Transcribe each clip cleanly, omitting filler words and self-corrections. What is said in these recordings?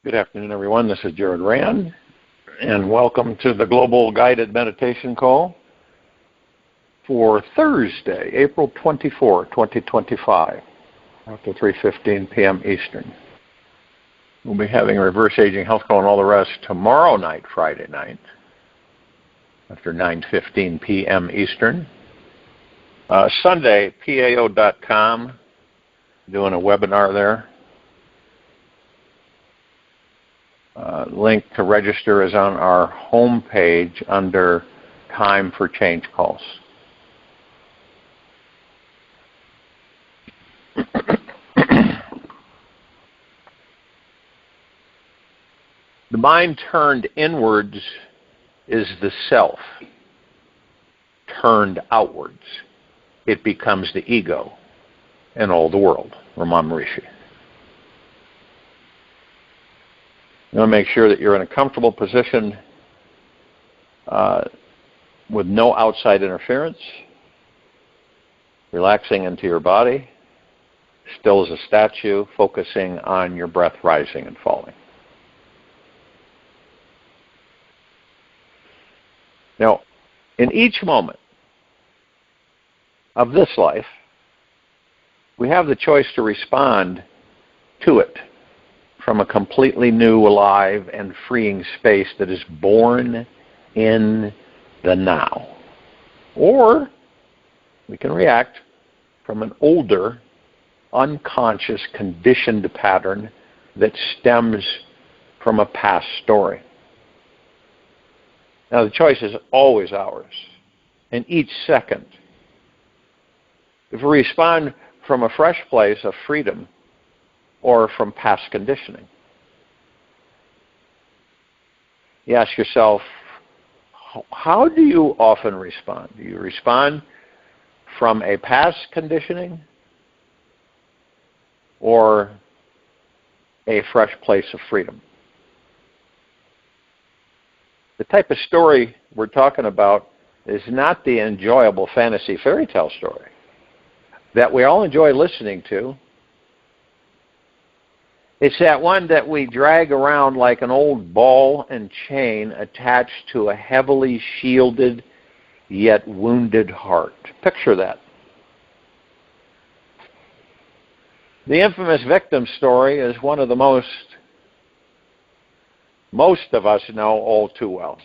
Good afternoon, everyone. This is Jared Rand, and welcome to the Global Guided Meditation Call for Thursday, April 24, 2025, after 3:15 p.m. Eastern. We'll be having a reverse aging health call and all the rest tomorrow night, Friday night, after 9:15 p.m. Eastern. Sunday, PAO.com, doing a webinar there. Link to register is on our home page under Time for Change Calls. The mind turned inwards is the self. Turned outwards, it becomes the ego and all the world. Ramon Maharishi. You want to make sure that you're in a comfortable position with no outside interference, relaxing into your body, still as a statue, focusing on your breath rising and falling. Now, in each moment of this life, we have the choice to respond to it from a completely new, alive, and freeing space that is born in the now. Or we can react from an older, unconscious, conditioned pattern that stems from a past story. Now, the choice is always ours, in each second. If we respond from a fresh place of freedom, or from past conditioning. You ask yourself, how do you often respond? Do you respond from a past conditioning or a fresh place of freedom? The type of story we're talking about is not the enjoyable fantasy fairy tale story that we all enjoy listening to. It's that one that we drag around like an old ball and chain attached to a heavily shielded yet wounded heart. Picture that. The infamous victim story is one of the most of us know all too well.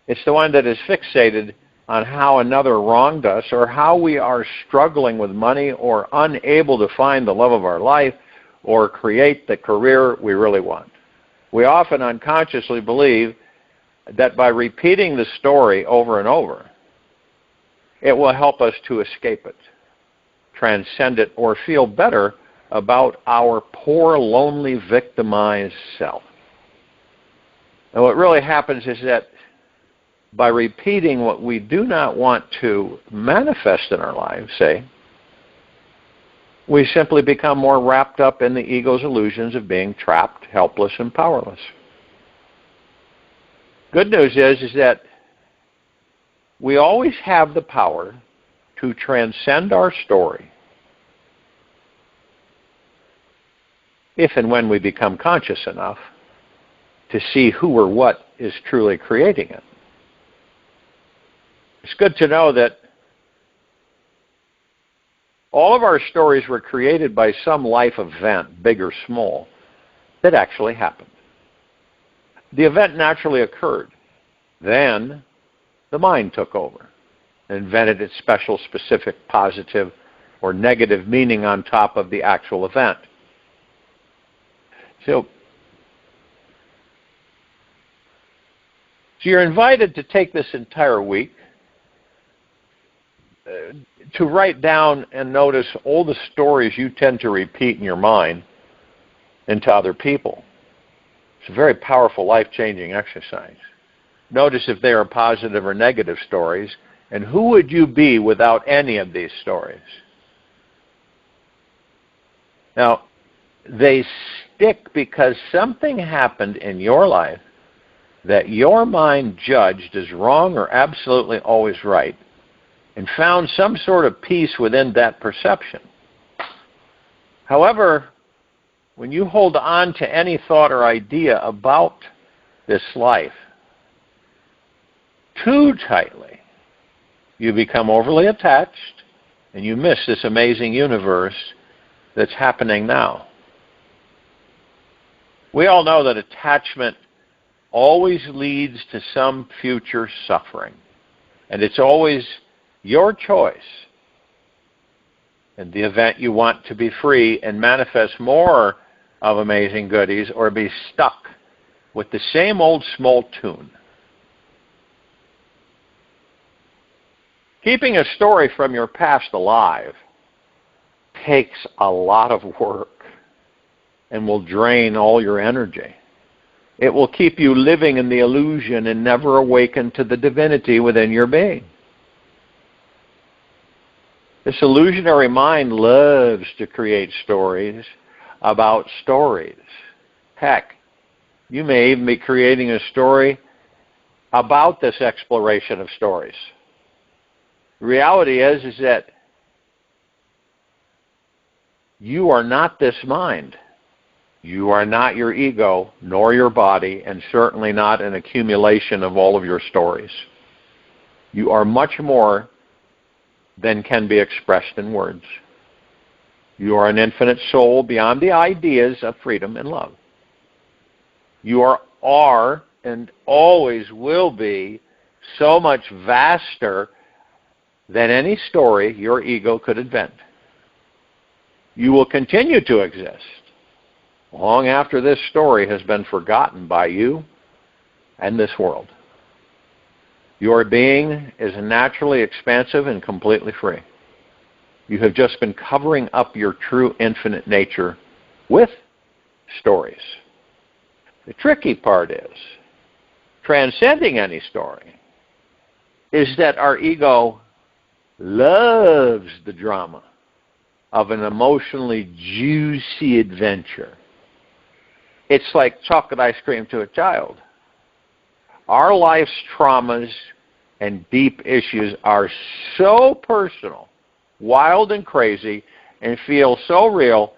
It's the one that is fixated on how another wronged us, or how we are struggling with money, or unable to find the love of our life, or create the career we really want. We often unconsciously believe that by repeating the story over and over, it will help us to escape it, transcend it, or feel better about our poor, lonely, victimized self. And what really happens is that by repeating what we do not want to manifest in our lives, say, we simply become more wrapped up in the ego's illusions of being trapped, helpless, and powerless. Good news is that we always have the power to transcend our story if and when we become conscious enough to see who or what is truly creating it. It's good to know that all of our stories were created by some life event, big or small, that actually happened. The event naturally occurred. Then the mind took over and invented its special, specific, positive, or negative meaning on top of the actual event. So you're invited to take this entire week to write down and notice all the stories you tend to repeat in your mind into other people. It's a very powerful, life-changing exercise. Notice if they are positive or negative stories, and who would you be without any of these stories? Now, they stick because something happened in your life that your mind judged as wrong or absolutely always right, and found some sort of peace within that perception. However, when you hold on to any thought or idea about this life too tightly, you become overly attached and you miss this amazing universe that's happening now. We all know that attachment always leads to some future suffering. And it's always your choice in the event you want to be free and manifest more of amazing goodies, or be stuck with the same old small tune. Keeping a story from your past alive takes a lot of work and will drain all your energy. It will keep you living in the illusion and never awaken to the divinity within your being. This illusionary mind loves to create stories about stories. Heck, you may even be creating a story about this exploration of stories. The reality is that you are not this mind. You are not your ego, nor your body, and certainly not an accumulation of all of your stories. You are much more than can be expressed in words. You are an infinite soul beyond the ideas of freedom and love. You are and always will be so much vaster than any story your ego could invent. You will continue to exist long after this story has been forgotten by you and this world. Your being is naturally expansive and completely free. You have just been covering up your true infinite nature with stories. The tricky part is, transcending any story is that our ego loves the drama of an emotionally juicy adventure. It's like chocolate ice cream to a child. Our life's traumas and deep issues are so personal, wild and crazy, and feel so real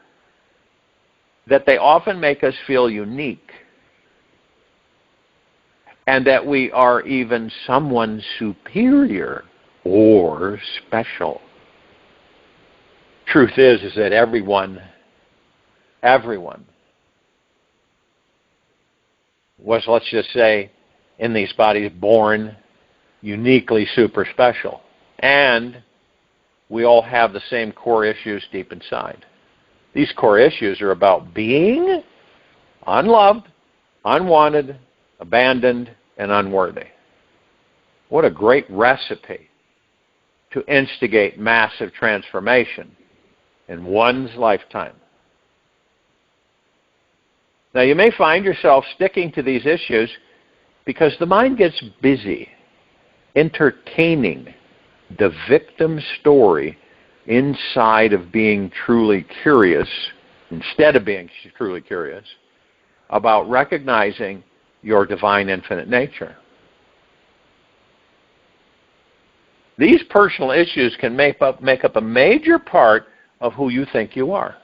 that they often make us feel unique, and that we are even someone superior or special. Truth is that everyone was, let's just say, in these bodies born uniquely super special. And we all have the same core issues deep inside. These core issues are about being unloved, unwanted, abandoned, and unworthy. What a great recipe to instigate massive transformation in one's lifetime. Now, you may find yourself sticking to these issues because the mind gets busy entertaining the victim story inside of being truly curious, instead of being truly curious, about recognizing your divine infinite nature. These personal issues can make up a major part of who you think you are.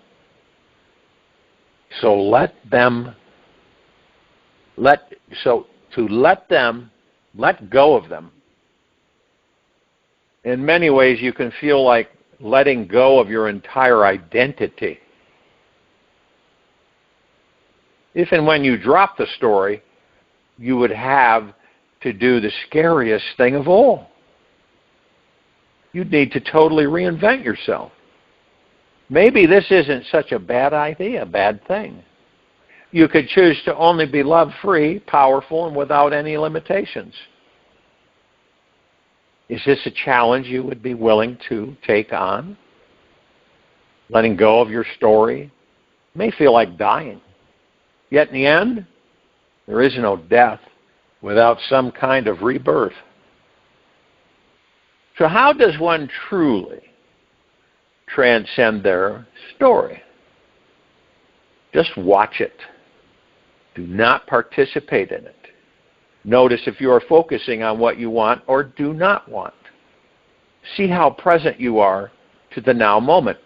So let go of them. In many ways, you can feel like letting go of your entire identity. If and when you drop the story, you would have to do the scariest thing of all. You'd need to totally reinvent yourself. Maybe this isn't such a bad idea, a bad thing. You could choose to only be love-free, powerful, and without any limitations. Is this a challenge you would be willing to take on? Letting go of your story may feel like dying. Yet in the end, there is no death without some kind of rebirth. So how does one truly transcend their story? Just watch it. Do not participate in it. Notice if you are focusing on what you want or do not want. See how present you are to the now moment,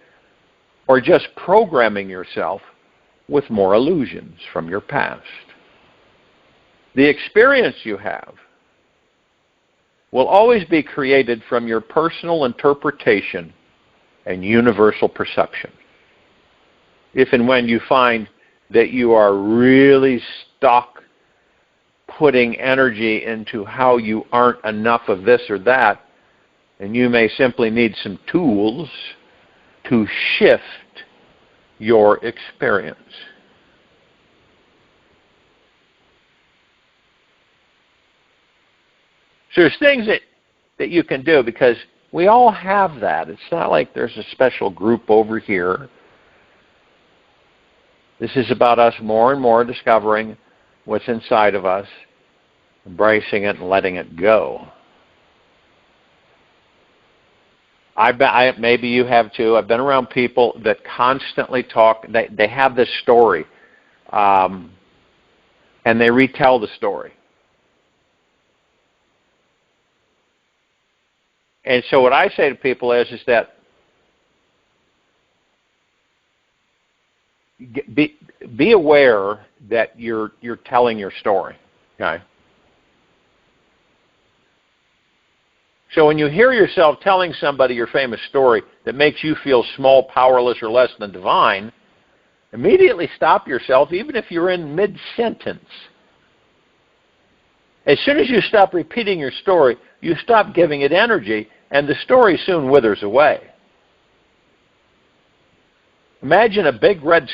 or just programming yourself with more illusions from your past. The experience you have will always be created from your personal interpretation and universal perception. If and when you find that you are really stuck putting energy into how you aren't enough of this or that, and you may simply need some tools to shift your experience. So there's things that you can do, because we all have that. It's not like there's a special group over here. This is about us more and more discovering what's inside of us, embracing it and letting it go. Maybe you have too. I've been around people that constantly talk. They have this story, and they retell the story. And so what I say to people is that be aware that you're telling your story. Okay. So when you hear yourself telling somebody your famous story that makes you feel small, powerless, or less than divine, immediately stop yourself, even if you're in mid-sentence. As soon as you stop repeating your story, you stop giving it energy, and the story soon withers away. Imagine a big red,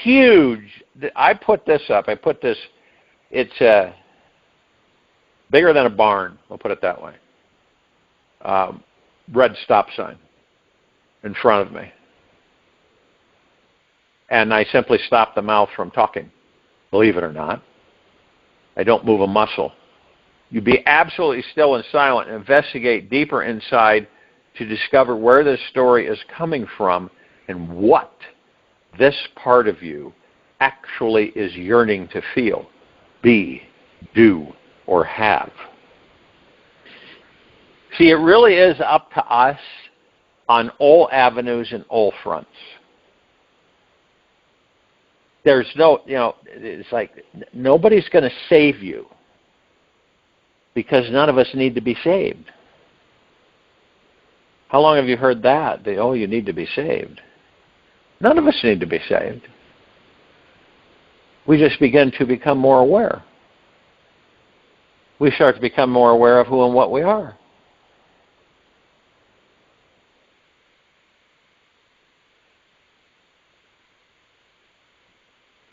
huge. I put this up. It's bigger than a barn, we'll put it that way. Red stop sign in front of me. And I simply stop the mouth from talking, believe it or not. I don't move a muscle. You be absolutely still and silent and investigate deeper inside to discover where this story is coming from and what this part of you actually is yearning to feel, be, do, or have. See, it really is up to us on all avenues and all fronts. There's no, it's like nobody's going to save you, because none of us need to be saved. How long have you heard that? You need to be saved. None of us need to be saved. We just begin to become more aware. We start to become more aware of who and what we are.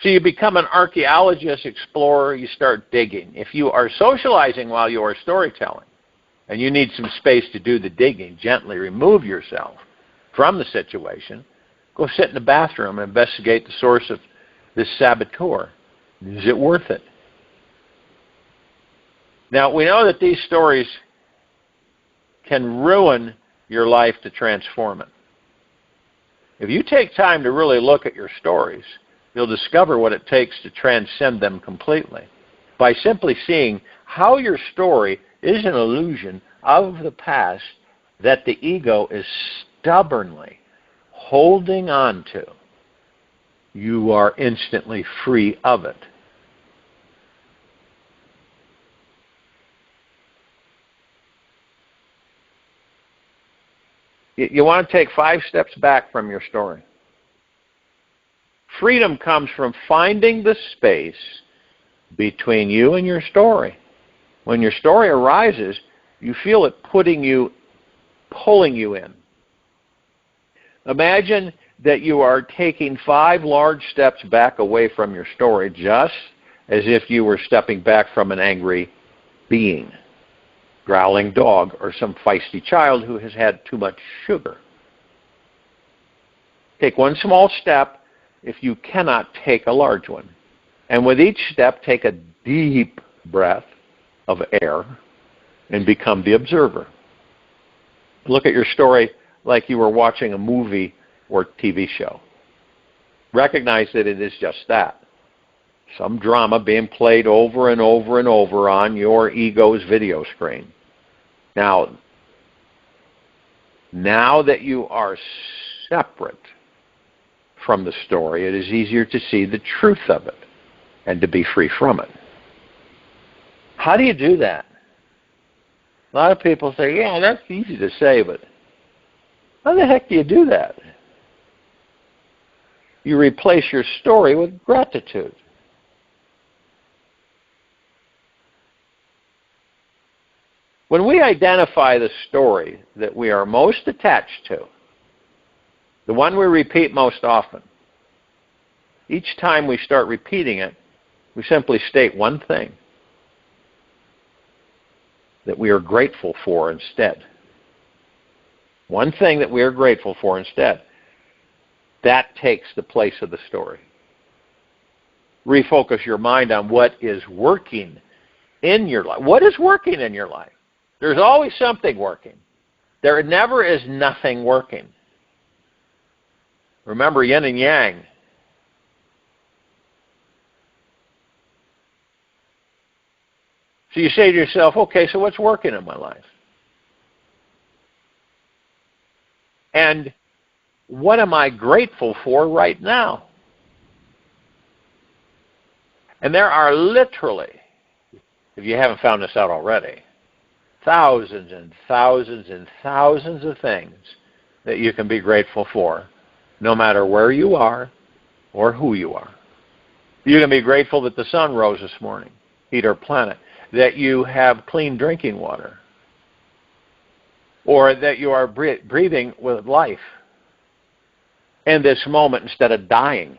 So you become an archaeologist, explorer, you start digging. If you are socializing while you are storytelling, and you need some space to do the digging, gently remove yourself from the situation, go sit in the bathroom and investigate the source of this saboteur. Is it worth it? Now, we know that these stories can ruin your life to transform it. If you take time to really look at your stories, you'll discover what it takes to transcend them completely by simply seeing how your story is an illusion of the past that the ego is stubbornly holding on to. You are instantly free of it. You want to take 5 steps back from your story. Freedom comes from finding the space between you and your story. When your story arises, you feel it pulling you in. Imagine that you are taking 5 large steps back away from your story, just as if you were stepping back from an angry being, growling dog, or some feisty child who has had too much sugar. Take one small step if you cannot take a large one. And with each step, take a deep breath of air and become the observer. Look at your story like you were watching a movie or TV show. Recognize that it is just that. Some drama being played over and over and over on your ego's video screen. Now that you are separate from the story, it is easier to see the truth of it and to be free from it. How do you do that? A lot of people say, yeah, that's easy to say, but how the heck do you do that? You replace your story with gratitude. When we identify the story that we are most attached to, the one we repeat most often, each time we start repeating it, we simply state one thing that we are grateful for instead. One thing that we are grateful for instead. That takes the place of the story. Refocus your mind on what is working in your life. What is working in your life? There's always something working. There never is nothing working. Remember yin and yang. So you say to yourself, okay, so what's working in my life? And what am I grateful for right now? And there are literally, if you haven't found this out already, thousands and thousands and thousands of things that you can be grateful for, no matter where you are or who you are. You can be grateful that the sun rose this morning, heat our planet, that you have clean drinking water, or that you are breathing with life in this moment instead of dying.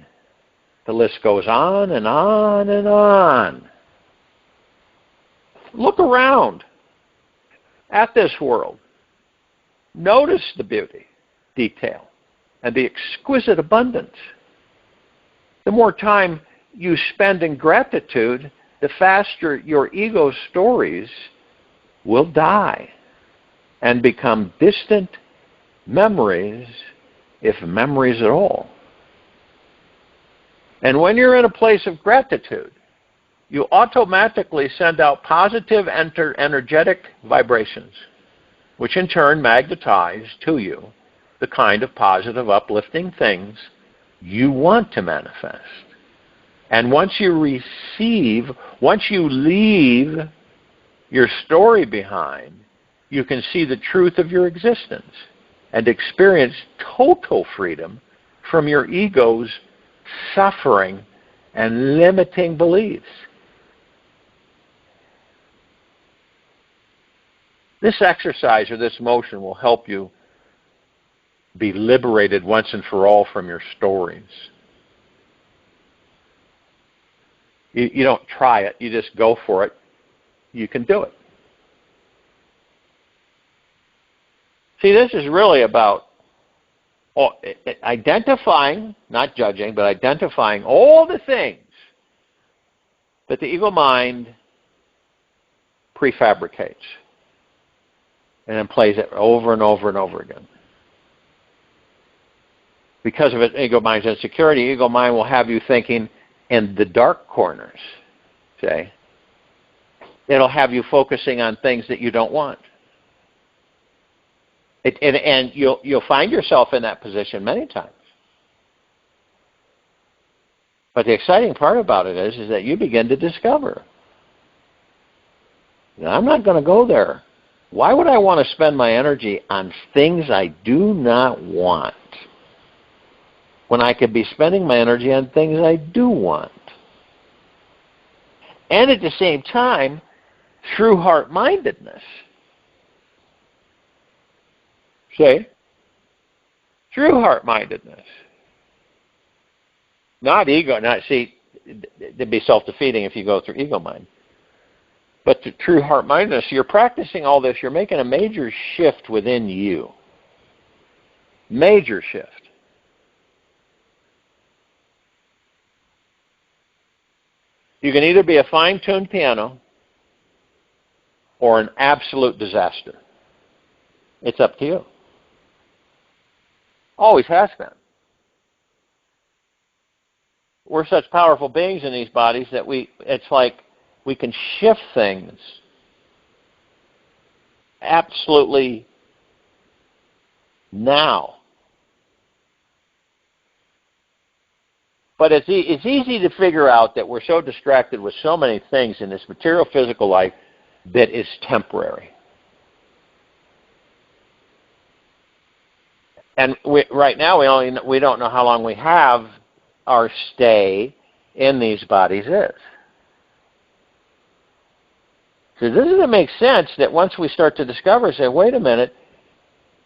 The list goes on and on and on. Look around at this world. Notice the beauty, detail, and the exquisite abundance. The more time you spend in gratitude, the faster your ego stories will die and become distant memories, if memories at all. And when you're in a place of gratitude, you automatically send out positive energetic vibrations, which in turn magnetize to you the kind of positive, uplifting things you want to manifest. And once you leave your story behind, you can see the truth of your existence and experience total freedom from your ego's suffering and limiting beliefs. This exercise or this motion will help you be liberated once and for all from your stories. You don't try it, you just go for it. You can do it. See, this is really about identifying, not judging, but identifying all the things that the ego mind prefabricates and then plays it over and over and over again. Because of its ego mind's insecurity, ego mind will have you thinking in the dark corners, say. It'll have you focusing on things that you don't want. And you'll find yourself in that position many times. But the exciting part about it is that you begin to discover, I'm not going to go there. Why would I want to spend my energy on things I do not want when I could be spending my energy on things I do want? And at the same time, through heart-mindedness. See? Through heart-mindedness. Not ego. It'd be self-defeating if you go through ego mind. But to true heart-mindedness, you're practicing all this. You're making a major shift within you. Major shift. You can either be a fine-tuned piano or an absolute disaster. It's up to you. Always has been. We're such powerful beings in these bodies that it's like we can shift things absolutely now. But it's easy to figure out that we're so distracted with so many things in this material physical life that is temporary. And right now we don't know how long we have our stay in these bodies is. So doesn't it make sense that once we start to discover, say, wait a minute,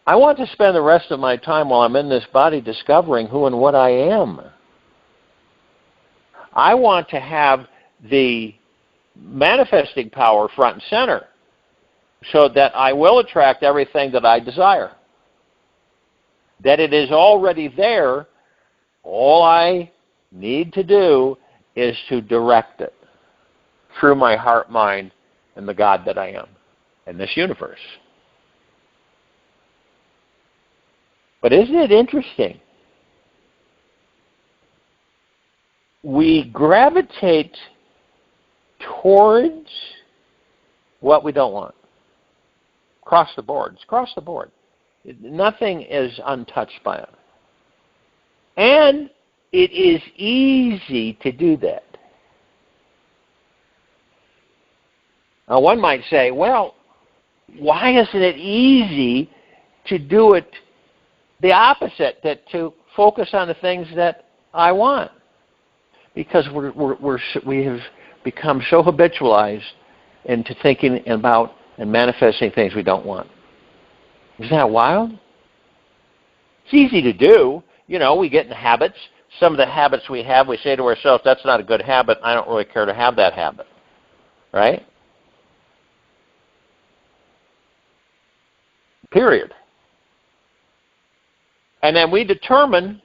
I want to spend the rest of my time while I'm in this body discovering who and what I am. I want to have the manifesting power front and center so that I will attract everything that I desire. That it is already there. All I need to do is to direct it through my heart, mind, and the God that I am in this universe. But isn't it interesting? We gravitate towards what we don't want. Across the board. It's across the board. Nothing is untouched by it. And it is easy to do that. Now one might say, well, why isn't it easy to do it the opposite, that to focus on the things that I want? Because we have become so habitualized into thinking about and manifesting things we don't want. Isn't that wild? It's easy to do. You know, we get in habits. Some of the habits we have, we say to ourselves, that's not a good habit. I don't really care to have that habit. Right? Period. And then we determine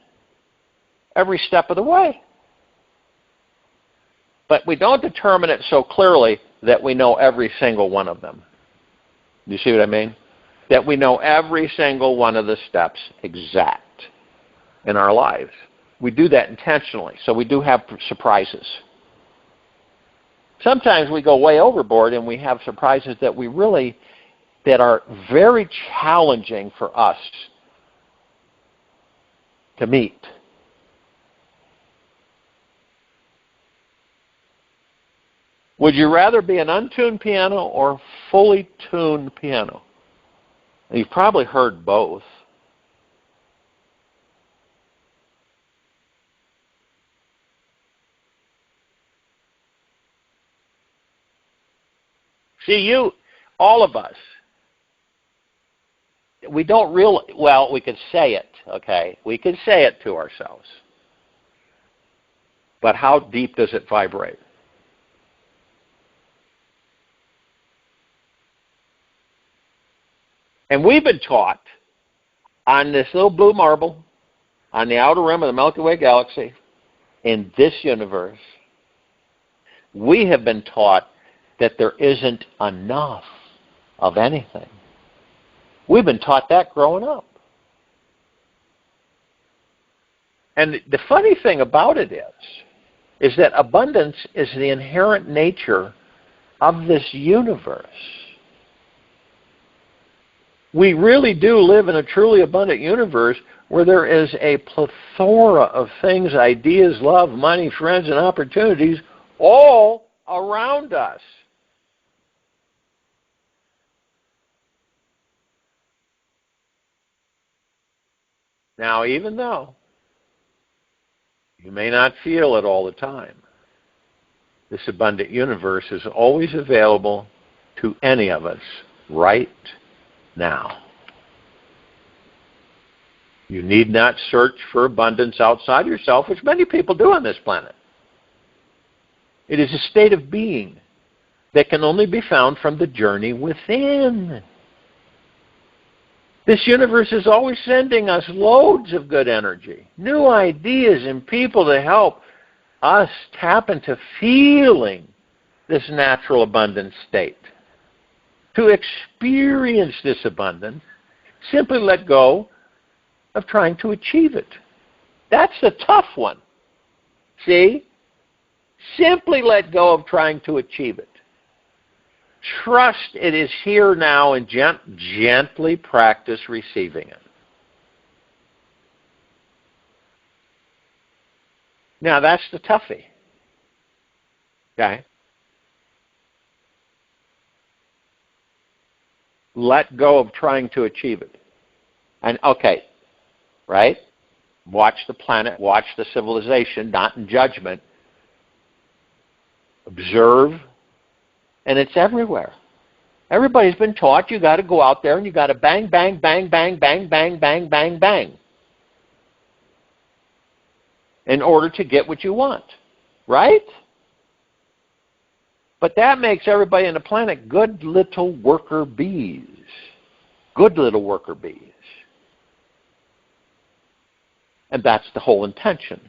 every step of the way. But we don't determine it so clearly that we know every single one of them. You see what I mean? That we know every single one of the steps exact in our lives. We do that intentionally, so we do have surprises. Sometimes we go way overboard and we have surprises that that are very challenging for us to meet. Would you rather be an untuned piano or a fully tuned piano? And you've probably heard both. See, all of us, we don't really, well, we could say it, okay? We could say it to ourselves. But how deep does it vibrate? And we've been taught on this little blue marble, on the outer rim of the Milky Way galaxy, in this universe, we have been taught that there isn't enough of anything. We've been taught that growing up. And the funny thing about it is that abundance is the inherent nature of this universe. We really do live in a truly abundant universe where there is a plethora of things, ideas, love, money, friends, and opportunities all around us. Now, even though you may not feel it all the time, this abundant universe is always available to any of us right now. You need not search for abundance outside yourself, which many people do on this planet. It is a state of being that can only be found from the journey within. This universe is always sending us loads of good energy, new ideas and people to help us tap into feeling this natural abundant state. To experience this abundance, simply let go of trying to achieve it. That's the tough one. See? Simply let go of trying to achieve it. Trust it is here now and gently practice receiving it. Now, that's the toughie. Okay? Let go of trying to achieve it. And, okay, right? Watch the planet, watch the civilization, not in judgment. Observe, and it's everywhere. Everybody's been taught you got to go out there and you got to bang, bang, bang, bang, bang, bang, bang, bang, bang in order to get what you want, right? But that makes everybody on the planet good little worker bees. Good little worker bees. And that's the whole intention.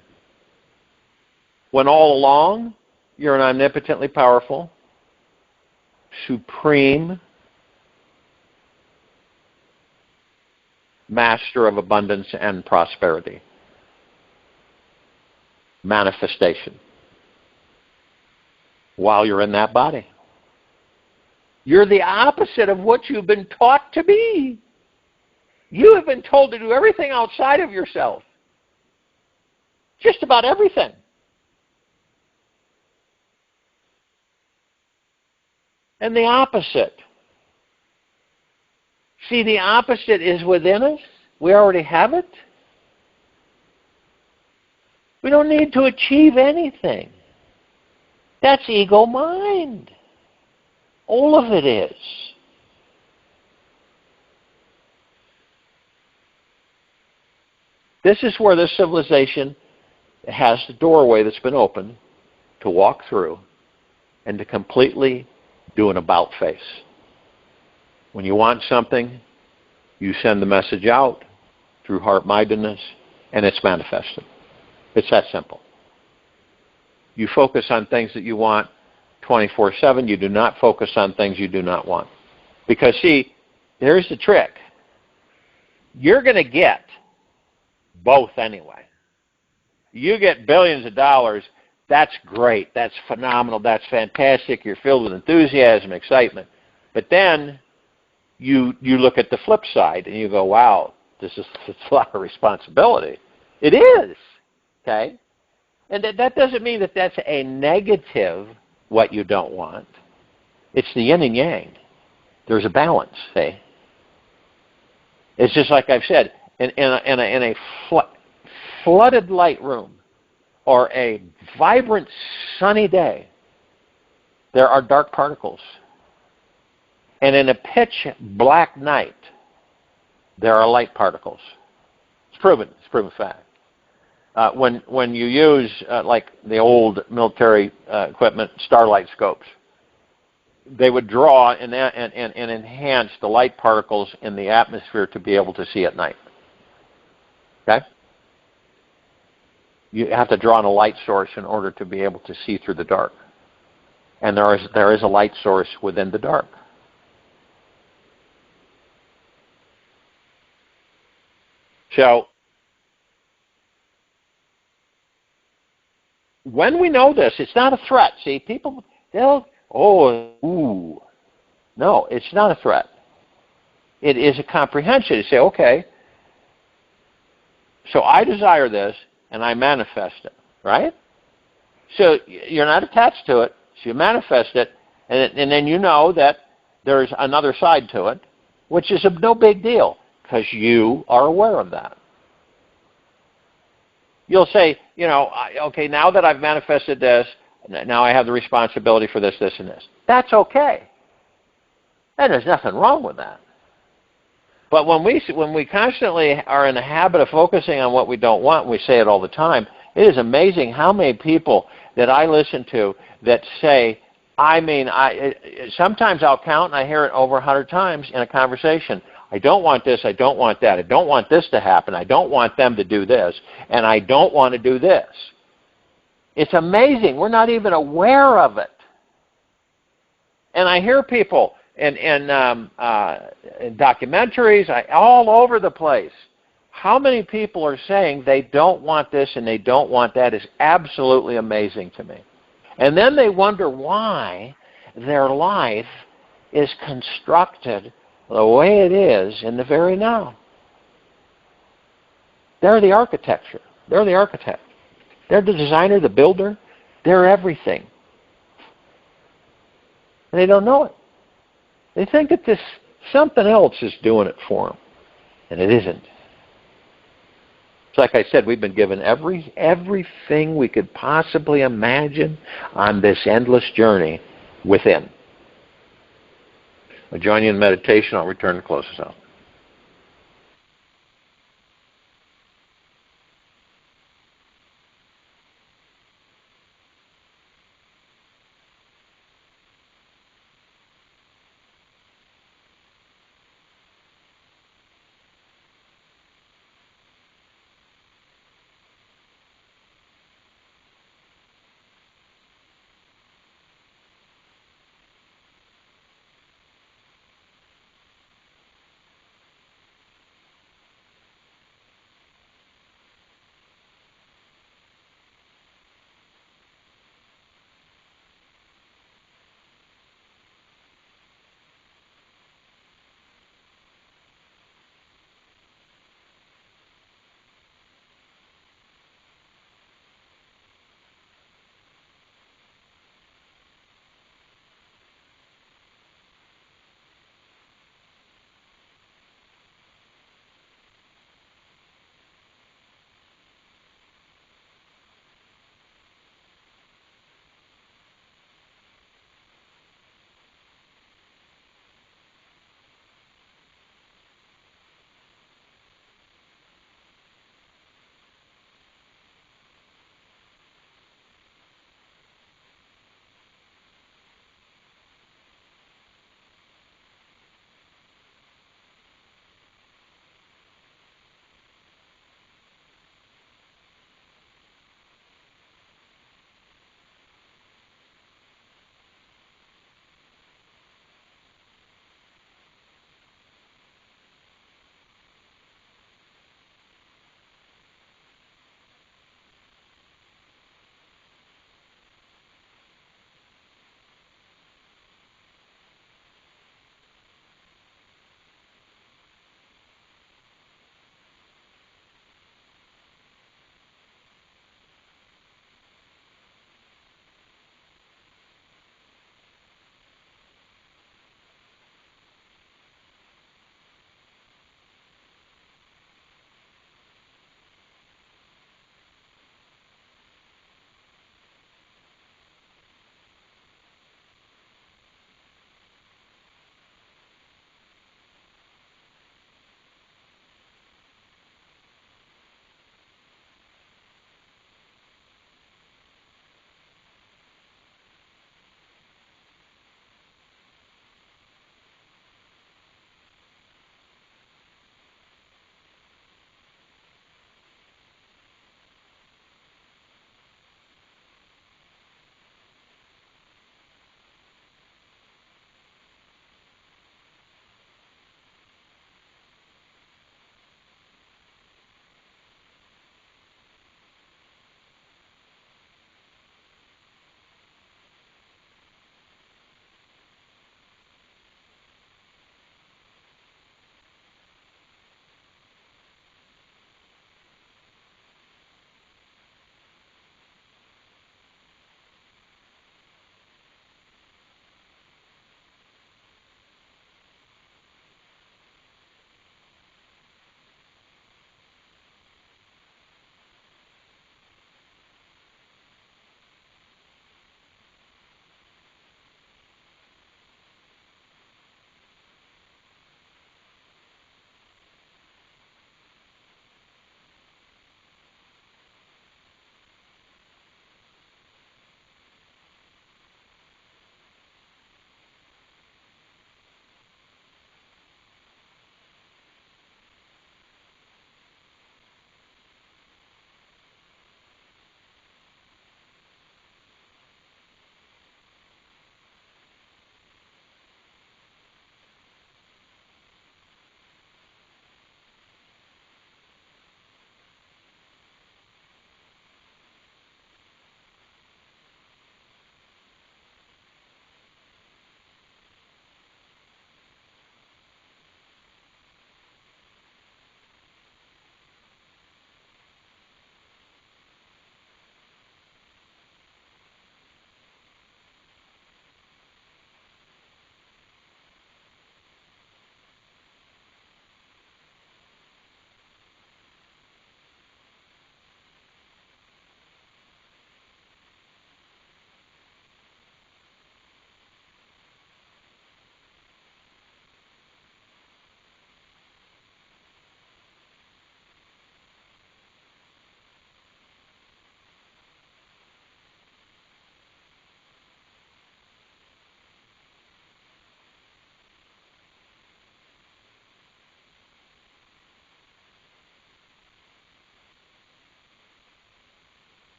When all along, you're an omnipotently powerful, supreme master of abundance and prosperity. Manifestation. While you're in that body. You're the opposite of what you've been taught to be. You have been told to do everything outside of yourself. Just about everything. And the opposite. See, the opposite is within us. We already have it. We don't need to achieve anything. That's ego mind. All of it is. This is where this civilization has the doorway that's been opened to walk through and to completely do an about face. When you want something, you send the message out through heart-mindedness, and it's manifested. It's that simple. You focus on things that you want 24/7. You do not focus on things you do not want. Because, see, here's the trick. You're going to get both anyway. You get billions of dollars. That's great. That's phenomenal. That's fantastic. You're filled with enthusiasm, excitement. But then you look at the flip side and you go, wow, it's a lot of responsibility. It is. Okay? And that doesn't mean that that's a negative, what you don't want. It's the yin and yang. There's a balance, see? It's just like I've said, in a flooded light room or a vibrant sunny day, there are dark particles. And in a pitch black night, there are light particles. It's proven. It's proven fact. When you use, like the old military equipment, starlight scopes, they would draw and enhance the light particles in the atmosphere to be able to see at night. Okay? You have to draw on a light source in order to be able to see through the dark. And there is a light source within the dark. So, when we know this, it's not a threat. See, people, no, it's not a threat. It is a comprehension. You say, okay, so I desire this, and I manifest it, right? So you're not attached to it, so you manifest it, and then you know that there's another side to it, which is no big deal, because you are aware of that. You'll say, okay, now that I've manifested this, now I have the responsibility for this, this, and this. That's okay. And there's nothing wrong with that. But when we constantly are in the habit of focusing on what we don't want, and we say it all the time, it is amazing how many people that I listen to that say, sometimes I'll count and I hear it over 100 times in a conversation. I don't want this, I don't want that, I don't want this to happen, I don't want them to do this, and I don't want to do this. It's amazing. We're not even aware of it. And I hear people in documentaries all over the place. How many people are saying they don't want this and they don't want that is absolutely amazing to me. And then they wonder why their life is constructed the way it is in the very now. They're the architecture. They're the architect. They're the designer, the builder. They're everything. And they don't know it. They think that something else is doing it for them. And it isn't. It's like I said, we've been given everything we could possibly imagine on this endless journey within. I'll join you in meditation. I'll return to close us out.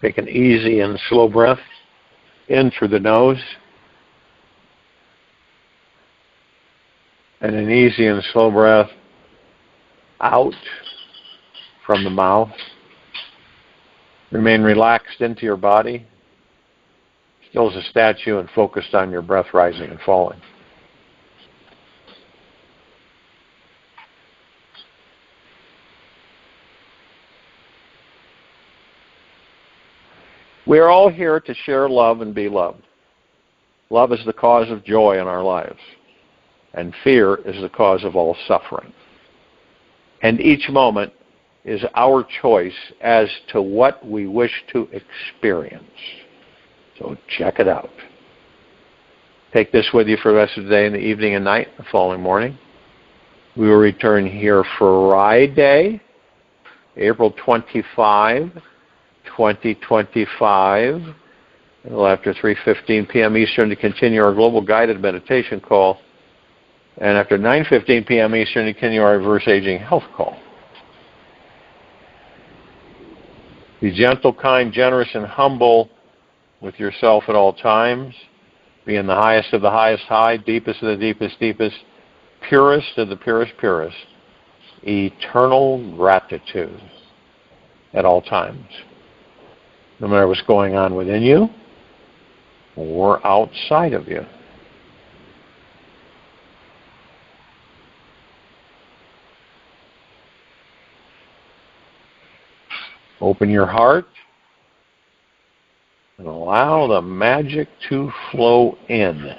Take an easy and slow breath in through the nose, and an easy and slow breath out from the mouth. Remain relaxed into your body, still as a statue, and focused on your breath rising and falling. We are all here to share love and be loved. Love is the cause of joy in our lives, and fear is the cause of all suffering. And each moment is our choice as to what we wish to experience. So check it out. Take this with you for the rest of the day and the evening and night, the following morning. We will return here Friday, April 25, 2025, a little after 3:15 p.m. Eastern, to continue our global guided meditation call, and after 9:15 p.m. Eastern to continue our reverse aging health call. Be gentle, kind, generous, and humble with yourself at all times. Be in the highest of the highest high, deepest of the deepest deepest, purest of the purest purest. Eternal gratitude at all times, no matter what's going on within you or outside of you. Open your heart and allow the magic to flow in.